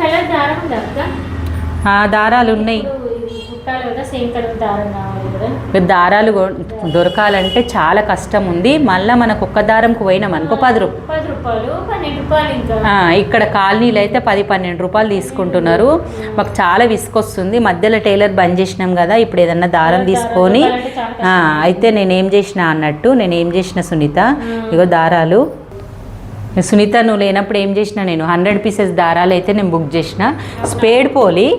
Colour దారం ఉందా అక్క? దారాలు ఉన్నాయి. దారాలు దొరకాలంటే చాలా కష్టం ఉంది. మళ్ళీ మనకు ఒక్క దారంకు పోయినాం అనుకో 10 రూపాయలు, 12 రూపాయలు. ఇక్కడ కాలనీలు అయితే 10-12 రూపాయలు తీసుకుంటున్నారు. మాకు చాలా విసుకొస్తుంది. మధ్యలో టైలర్ బంద్ చేసినాం కదా, ఇప్పుడు ఏదన్నా దారం తీసుకొని అయితే నేనేం చేసిన సునీత, ఇగో దారాలు. సునీత నువ్వు లేనప్పుడు ఏం చేసిన, నేను 100 పీసెస్ దారాలు అయితే నేను బుక్ చేసిన. స్పేడ్ పోలి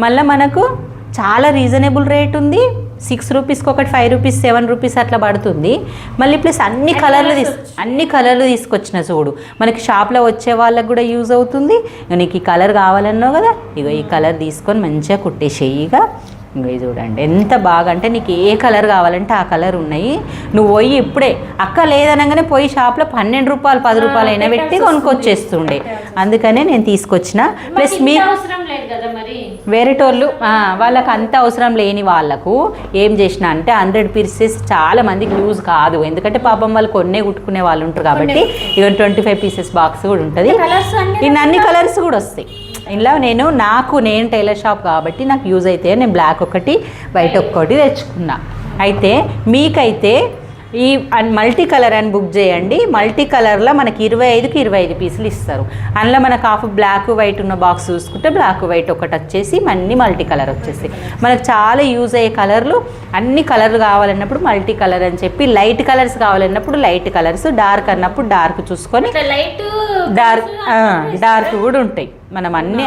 మళ్ళీ మనకు చాలా రీజనబుల్ రేట్ ఉంది. 6 రూపీస్కి ఒకటి 5 రూపీస్ 7 రూపీస్ అట్లా పడుతుంది. మళ్ళీ ప్లస్ అన్ని కలర్లు తీసుకొచ్చిన చూడు, మనకి షాప్లో వచ్చే వాళ్ళకి కూడా యూజ్ అవుతుంది. నీకు ఈ కలర్ కావాలన్నావు కదా, ఇగో ఈ కలర్ తీసుకొని మంచిగా కుట్టేసేయిగా. ఇంకా చూడండి ఎంత బాగా అంటే, నీకు ఏ కలర్ కావాలంటే ఆ కలర్ ఉన్నాయి. నువ్వు పోయి ఇప్పుడే అక్క లేదనగానే పోయి షాప్లో 12 రూపాయలు 10 రూపాయలు అయినా పెట్టి కొనుక్కొచ్చేస్తుండే. అందుకనే నేను తీసుకొచ్చిన. ప్లస్ మీ వేరేటోళ్ళు వాళ్ళకి అంత అవసరం లేని వాళ్ళకు ఏం చేసిన అంటే 100 పీసెస్ చాలా మందికి యూజ్ కాదు. ఎందుకంటే పాపం వాళ్ళు కొన్నే కుట్టుకునే వాళ్ళు ఉంటారు కాబట్టి ఇక 25 పీసెస్ బాక్స్ కూడా ఉంటుంది. అన్ని కలర్స్ కూడా వస్తాయి ఇలా. నేను టైలర్ షాప్ కాబట్టి నాకు యూజ్ అయితే నేను బ్లాక్ ఒకటి వైట్ ఒక్కటి తెచ్చుకున్నా. అయితే మీకైతే ఈ మల్టీ కలర్ అని బుక్ చేయండి. మల్టీ కలర్లో మనకి 25కి 25 పీసులు ఇస్తారు. అందులో మనకు హాఫ్ బ్లాక్ వైట్ ఉన్న బాక్స్ చూసుకుంటే బ్లాక్ వైట్ ఒకటి వచ్చేసి అన్ని మల్టీ కలర్ వచ్చేసి మనకు చాలా యూజ్ అయ్యే కలర్లు. అన్ని కలర్లు కావాలన్నప్పుడు మల్టీ కలర్ అని చెప్పి, లైట్ కలర్స్ కావాలన్నప్పుడు లైట్ కలర్స్, డార్క్ అన్నప్పుడు డార్క్ చూసుకొని డార్క్ కూడా ఉంటాయి మనం అన్నీ.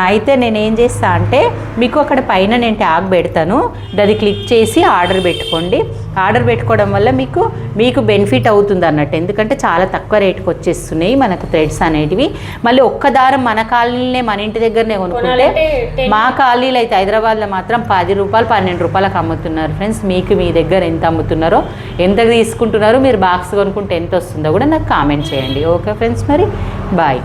అయితే నేనేం చేస్తా అంటే మీకు అక్కడ పైన నేను ట్యాగ్ పెడతాను, అది క్లిక్ చేసి ఆర్డర్ పెట్టుకోండి. ఆర్డర్ పెట్టుకోవడం వల్ల మీకు బెనిఫిట్ అవుతుంది అన్నట్టు. ఎందుకంటే చాలా తక్కువ రేటుకి వచ్చేస్తున్నాయి మనకు థ్రెడ్స్ అనేటివి. మళ్ళీ ఒక్క దారం మన కాలనీలనే మన ఇంటి దగ్గరనే కొనుక్కుంటే, మా కాలనీలు అయితే హైదరాబాద్లో మాత్రం 10 రూపాయలు 12 రూపాయలకు అమ్ముతున్నారు ఫ్రెండ్స్. మీకు మీ దగ్గర ఎంత అమ్ముతున్నారో, ఎంత తీసుకుంటున్నారో, మీరు బాక్స్ కొనుక్కుంటే ఎంత వస్తుందో కూడా నాకు కామెంట్ చేయండి. ఓకే ఫ్రెండ్స్, మరి బాయ్.